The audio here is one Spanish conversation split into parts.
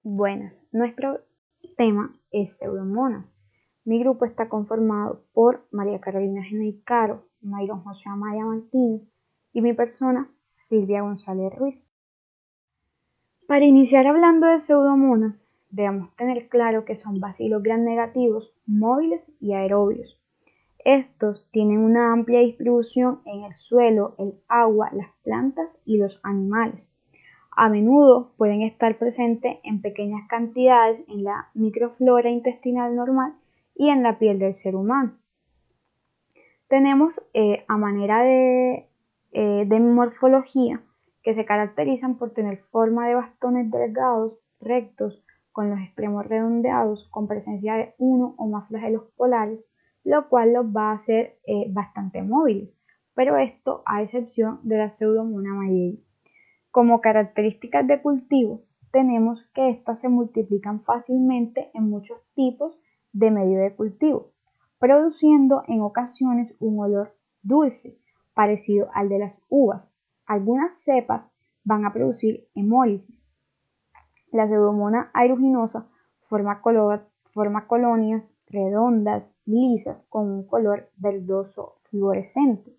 Buenas, nuestro tema es Pseudomonas. Mi grupo está conformado por María Carolina Genei Caro, Mayron José Amaya Martínez y mi persona, Silvia González Ruiz. Para iniciar hablando de pseudomonas, debemos tener claro que son bacilos gram negativos, móviles y aerobios. Estos tienen una amplia distribución en el suelo, el agua, las plantas y los animales. A menudo pueden estar presentes en pequeñas cantidades en la microflora intestinal normal y en la piel del ser humano. Tenemos a manera de morfología que se caracterizan por tener forma de bastones delgados, rectos, con los extremos redondeados, con presencia de uno o más flagelos polares, lo cual los va a hacer bastante móviles, pero esto a excepción de la Pseudomonas mayei. Como características de cultivo, tenemos que estas se multiplican fácilmente en muchos tipos de medio de cultivo, produciendo en ocasiones un olor dulce, parecido al de las uvas. Algunas cepas van a producir hemólisis. La Pseudomonas aeruginosa forma colonias redondas y lisas con un color verdoso fluorescente.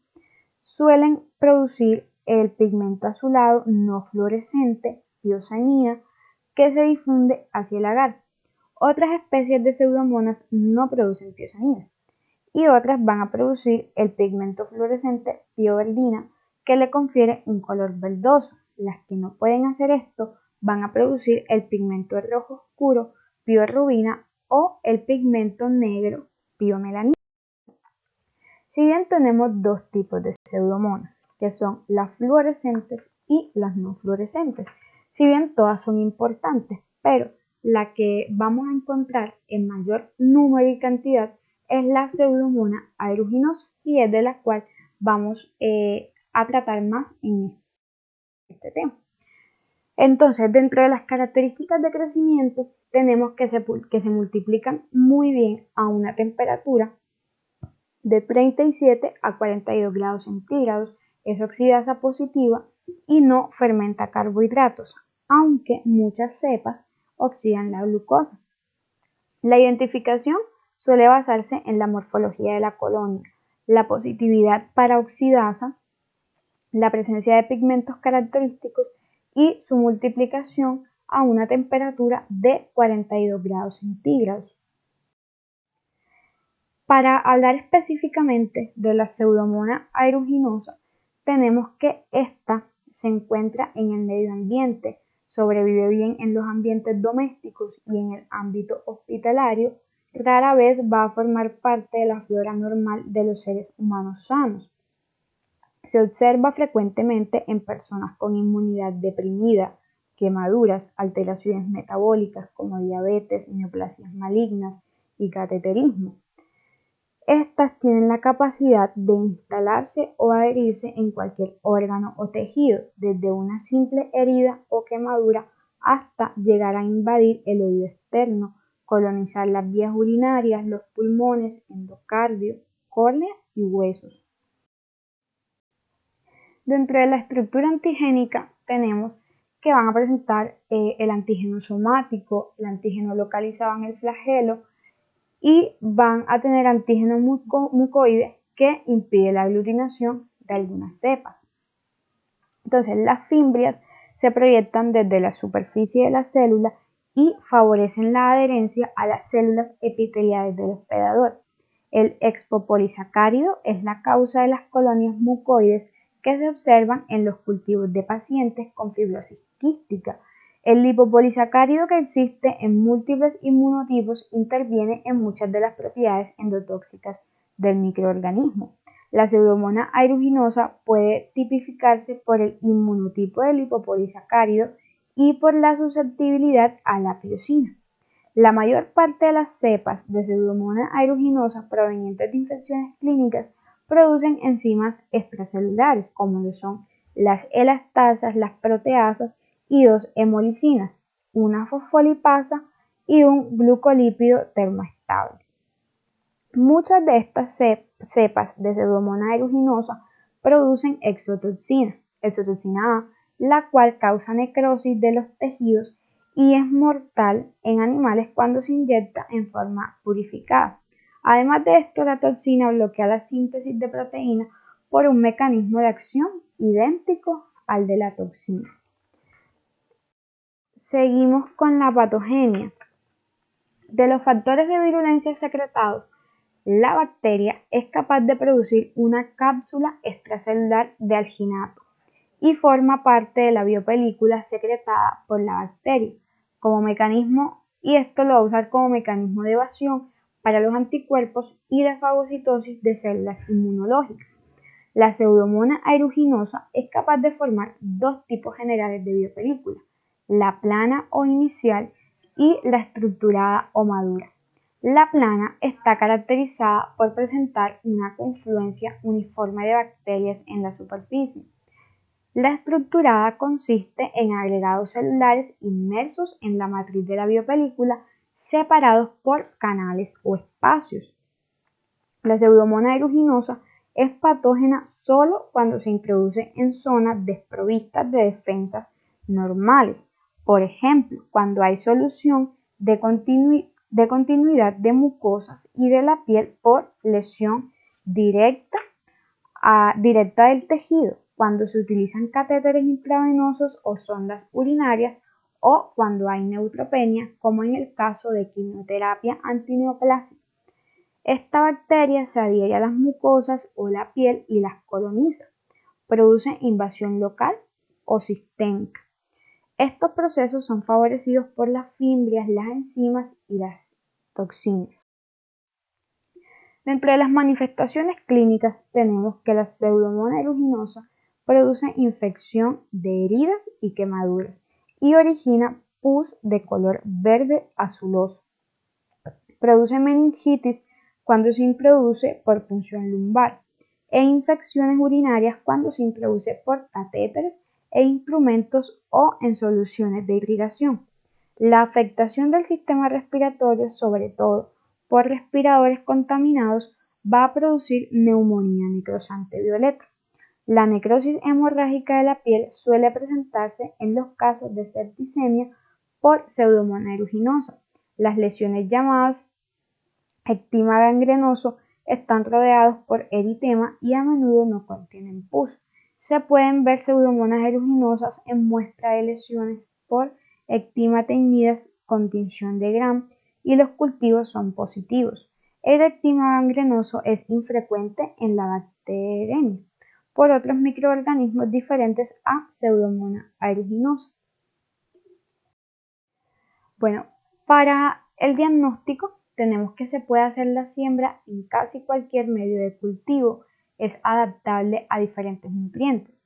Suelen producir el pigmento azulado no fluorescente, tiocianina, que se difunde hacia el agar. Otras especies de pseudomonas no producen tiocianina y otras van a producir el pigmento fluorescente pioverdina, que le confiere un color verdoso. Las que no pueden hacer esto van a producir el pigmento rojo oscuro, piorrubina, o el pigmento negro, piomelanina. Si bien tenemos dos tipos de pseudomonas, que son las fluorescentes y las no fluorescentes, si bien todas son importantes, pero la que vamos a encontrar en mayor número y cantidad es la Pseudomonas aeruginosa, y es de la cual vamos a tratar más en este tema. Entonces, dentro de las características de crecimiento, tenemos que se multiplican muy bien a una temperatura de 37 a 42 grados centígrados, es oxidasa positiva y no fermenta carbohidratos, aunque muchas cepas oxidan la glucosa. La identificación suele basarse en la morfología de la colonia, la positividad para oxidasa, la presencia de pigmentos característicos y su multiplicación a una temperatura de 42 grados centígrados. Para hablar específicamente de la Pseudomonas aeruginosa, tenemos que esta se encuentra en el medio ambiente, sobrevive bien en los ambientes domésticos y en el ámbito hospitalario, rara vez va a formar parte de la flora normal de los seres humanos sanos. Se observa frecuentemente en personas con inmunidad deprimida, quemaduras, alteraciones metabólicas como diabetes, neoplasias malignas y cateterismo. Estas tienen la capacidad de instalarse o adherirse en cualquier órgano o tejido, desde una simple herida o quemadura hasta llegar a invadir el oído externo, colonizar las vías urinarias, los pulmones, endocardio, córnea y huesos. Dentro de la estructura antigénica tenemos que van a presentar el antígeno somático, el antígeno localizado en el flagelo, y van a tener antígeno mucoide que impide la aglutinación de algunas cepas. Entonces, las fimbrias se proyectan desde la superficie de la célula y favorecen la adherencia a las células epiteliales del hospedador. El expopolisacárido es la causa de las colonias mucoides que se observan en los cultivos de pacientes con fibrosis quística. El lipopolisacárido, que existe en múltiples inmunotipos, interviene en muchas de las propiedades endotóxicas del microorganismo. La Pseudomonas aeruginosa puede tipificarse por el inmunotipo del lipopolisacárido y por la susceptibilidad a la piosina. La mayor parte de las cepas de Pseudomonas aeruginosa provenientes de infecciones clínicas producen enzimas extracelulares, como lo son las elastasas, las proteasas y dos hemolicinas, una fosfolipasa y un glucolípido termoestable. Muchas de estas cepas de Pseudomonas aeruginosa producen exotoxina A, la cual causa necrosis de los tejidos y es mortal en animales cuando se inyecta en forma purificada. Además de esto, la toxina bloquea la síntesis de proteína por un mecanismo de acción idéntico al de la toxina. Seguimos con la patogenia. De los factores de virulencia secretados, la bacteria es capaz de producir una cápsula extracelular de alginato y forma parte de la biopelícula secretada por la bacteria como mecanismo, y esto lo va a usar como mecanismo de evasión para los anticuerpos y de fagocitosis de células inmunológicas. La Pseudomonas aeruginosa es capaz de formar dos tipos generales de biopelícula, la plana o inicial y la estructurada o madura. La plana está caracterizada por presentar una confluencia uniforme de bacterias en la superficie. La estructurada consiste en agregados celulares inmersos en la matriz de la biopelícula, separados por canales o espacios. La Pseudomonas aeruginosa es patógena solo cuando se introduce en zonas desprovistas de defensas normales. Por ejemplo, cuando hay solución de continuidad de mucosas y de la piel por lesión directa del tejido, cuando se utilizan catéteres intravenosos o sondas urinarias, o cuando hay neutropenia, como en el caso de quimioterapia antineoplásica. Esta bacteria se adhiere a las mucosas o la piel y las coloniza. Produce invasión local o sistémica. Estos procesos son favorecidos por las fimbrias, las enzimas y las toxinas. Dentro de las manifestaciones clínicas tenemos que la Pseudomonas aeruginosa produce infección de heridas y quemaduras y origina pus de color verde azuloso. Produce meningitis cuando se introduce por punción lumbar e infecciones urinarias cuando se introduce por catéteres e instrumentos o en soluciones de irrigación. La afectación del sistema respiratorio, sobre todo por respiradores contaminados, va a producir neumonía necrosante violeta. La necrosis hemorrágica de la piel suele presentarse en los casos de septicemia por Pseudomonas aeruginosa. Las lesiones llamadas ectema gangrenoso están rodeados por eritema y a menudo no contienen pus. Se pueden ver Pseudomonas aeruginosas en muestra de lesiones por ectema teñidas con tinción de Gram y los cultivos son positivos. El ectema gangrenoso es infrecuente en la bacteremia por otros microorganismos diferentes a Pseudomonas aeruginosa. Bueno, para el diagnóstico tenemos que se puede hacer la siembra en casi cualquier medio de cultivo, es adaptable a diferentes nutrientes.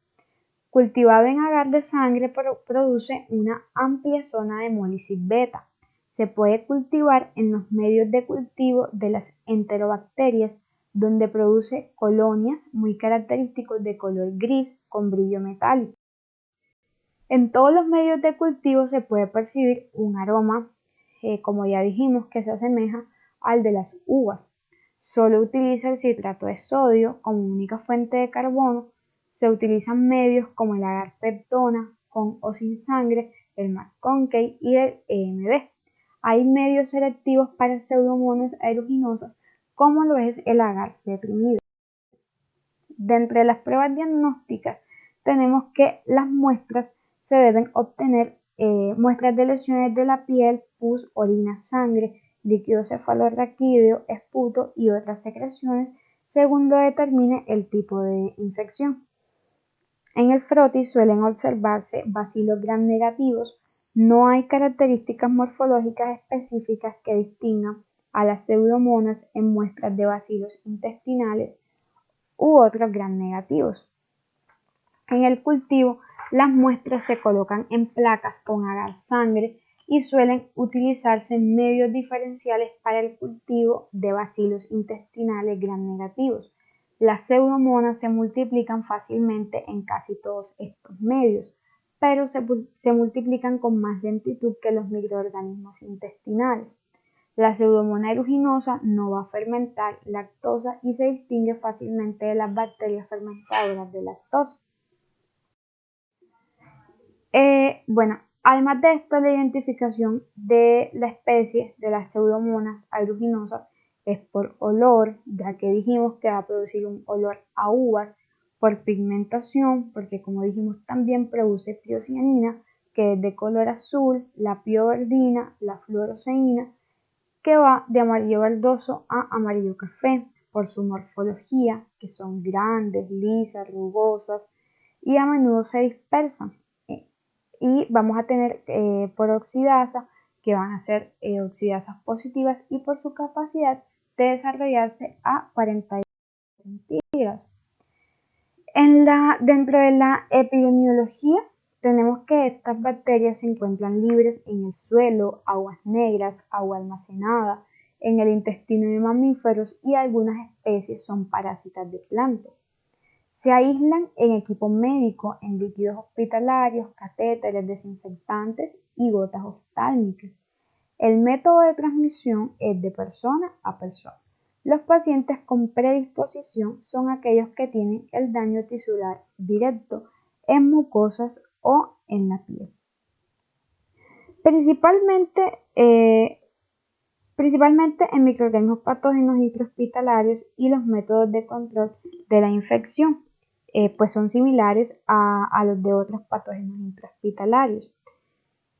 Cultivado en agar de sangre produce una amplia zona de hemólisis beta. Se puede cultivar en los medios de cultivo de las enterobacterias, donde produce colonias muy característicos de color gris con brillo metálico. En todos los medios de cultivo se puede percibir un aroma, como ya dijimos, que se asemeja al de las uvas. Solo utiliza el citrato de sodio como única fuente de carbono. Se utilizan medios como el agar peptona, con o sin sangre, el McConkey y el EMB. Hay medios selectivos para Pseudomonas aeruginosas, como lo es el agar cetrimido. Dentro de las pruebas diagnósticas tenemos que las muestras se deben obtener muestras de lesiones de la piel, pus, orina, sangre, líquido cefalorraquídeo, esputo y otras secreciones según lo determine el tipo de infección. En el frotis suelen observarse bacilos gram negativos. No hay características morfológicas específicas que distingan a las pseudomonas en muestras de bacilos intestinales u otros gram negativos. En el cultivo, las muestras se colocan en placas con agar sangre y suelen utilizarse medios diferenciales para el cultivo de bacilos intestinales gram negativos. Las pseudomonas se multiplican fácilmente en casi todos estos medios, pero se multiplican con más lentitud que los microorganismos intestinales. La Pseudomonas aeruginosa no va a fermentar lactosa y se distingue fácilmente de las bacterias fermentadoras de lactosa. Bueno, Además de esto, la identificación de la especie de las Pseudomonas aeruginosas es por olor, ya que dijimos que va a producir un olor a uvas, por pigmentación, porque como dijimos también produce piocianina, que es de color azul, la pioverdina, la fluoresceína, que va de amarillo verdoso a amarillo café, por su morfología, que son grandes, lisas, rugosas y a menudo se dispersan. Y vamos a tener peroxidasa, que van a ser oxidasas positivas y por su capacidad de desarrollarse a 40 centígrados. Dentro de la epidemiología, tenemos que estas bacterias se encuentran libres en el suelo, aguas negras, agua almacenada, en el intestino de mamíferos y algunas especies son parásitas de plantas. Se aíslan en equipo médico, en líquidos hospitalarios, catéteres, desinfectantes y gotas oftálmicas. El método de transmisión es de persona a persona. Los pacientes con predisposición son aquellos que tienen el daño tisular directo en mucosas o en la piel. Principalmente en microorganismos patógenos intrahospitalarios y los métodos de control de la infección, pues son similares a los de otros patógenos intrahospitalarios.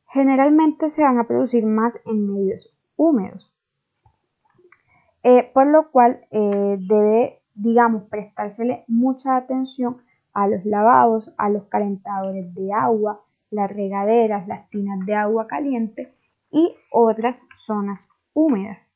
Generalmente se van a producir más en medios húmedos, por lo cual debe, prestársele mucha atención a los lavados, a los calentadores de agua, las regaderas, las tinas de agua caliente y otras zonas húmedas.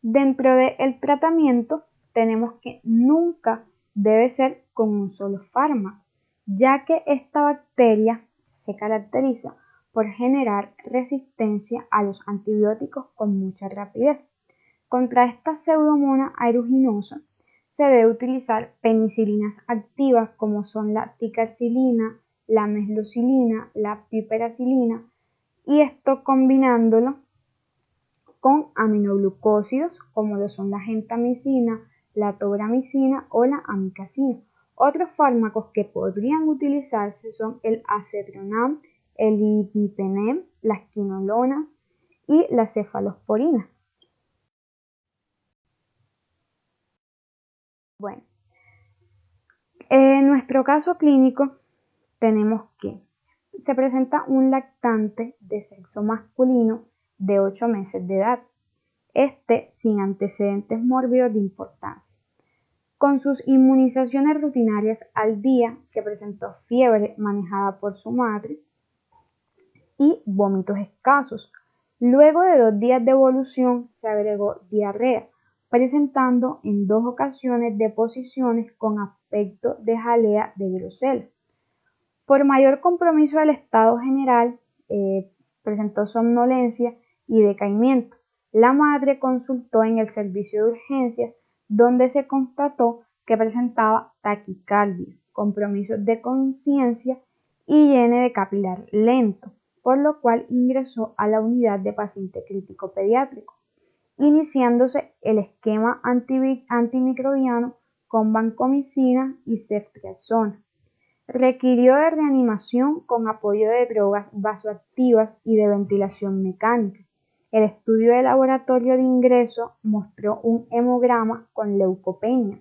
Dentro del tratamiento tenemos que nunca debe ser con un solo fármaco, ya que esta bacteria se caracteriza por generar resistencia a los antibióticos con mucha rapidez. Contra esta pseudomonas aeruginosa se debe utilizar penicilinas activas como son la ticarcilina, la meslocilina, la piperacilina y esto combinándolo con aminoglucósidos como lo son la gentamicina, la tobramicina o la amikacina. Otros fármacos que podrían utilizarse son el acetronam, el imipenem, las quinolonas y la cefalosporina. Bueno, en nuestro caso clínico tenemos que se presenta un lactante de sexo masculino de 8 meses de edad, sin antecedentes mórbidos de importancia, con sus inmunizaciones rutinarias al día, que presentó fiebre manejada por su madre y vómitos escasos. Luego de 2 días de evolución se agregó diarrea, presentando en 2 ocasiones deposiciones con aspecto de jalea de Grosella. Por mayor compromiso del estado general, presentó somnolencia y decaimiento. La madre consultó en el servicio de urgencias, donde se constató que presentaba taquicardia, compromisos de conciencia y llene de capilar lento, por lo cual ingresó a la unidad de paciente crítico pediátrico, iniciándose el esquema antimicrobiano con vancomicina y ceftriaxona. Requirió de reanimación con apoyo de drogas vasoactivas y de ventilación mecánica. El estudio de laboratorio de ingreso mostró un hemograma con leucopenia.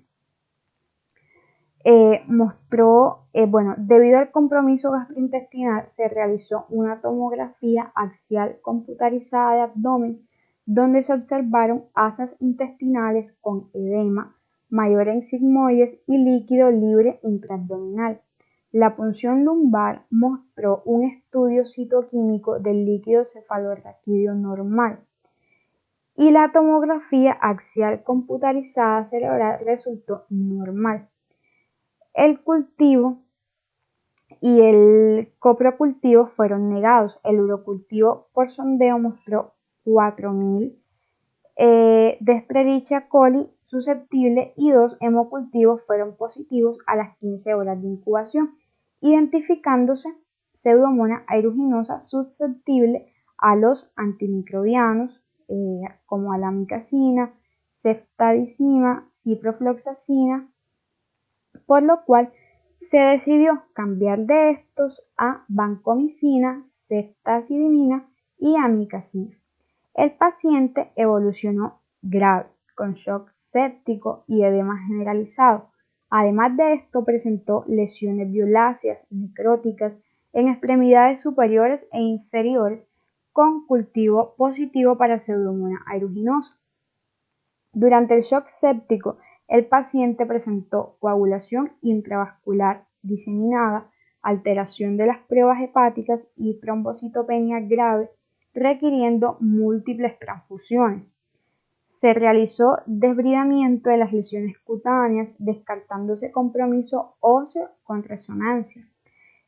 Debido al compromiso gastrointestinal, se realizó una tomografía axial computarizada de abdomen, donde se observaron asas intestinales con edema, mayor en sigmoides y líquido libre intraabdominal. La punción lumbar mostró un estudio citoquímico del líquido cefalorraquídeo normal y la tomografía axial computarizada cerebral resultó normal. El cultivo y el coprocultivo fueron negados. El urocultivo por sondeo mostró 4.000 de Escherichia coli susceptible y 2 hemocultivos fueron positivos a las 15 horas de incubación, identificándose Pseudomonas aeruginosa susceptible a los antimicrobianos como a la amikacina, ceftazidima, ciprofloxacina, por lo cual Se decidió cambiar de estos a vancomicina, ceftazidimina y amikacina. El paciente evolucionó grave, con shock séptico y edema generalizado. Además de esto, presentó lesiones violáceas, necróticas en extremidades superiores e inferiores con cultivo positivo para Pseudomonas aeruginosa. Durante el shock séptico, el paciente presentó coagulación intravascular diseminada, alteración de las pruebas hepáticas y trombocitopenia grave, requiriendo múltiples transfusiones. Se realizó desbridamiento de las lesiones cutáneas, descartándose compromiso óseo con resonancia.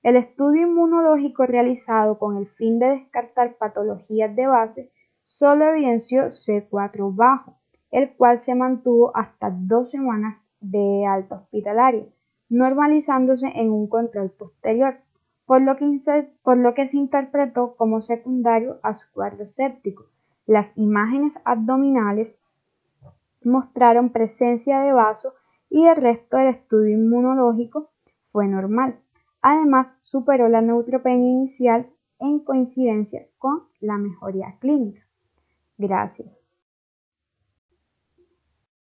El estudio inmunológico realizado con el fin de descartar patologías de base solo evidenció C4 bajo, el cual se mantuvo hasta 2 semanas de alta hospitalaria, normalizándose en un control posterior, por lo que se interpretó como secundario a su cuadro séptico. Las imágenes abdominales mostraron presencia de vaso y el resto del estudio inmunológico fue normal. Además, superó la neutropenia inicial en coincidencia con la mejoría clínica. Gracias.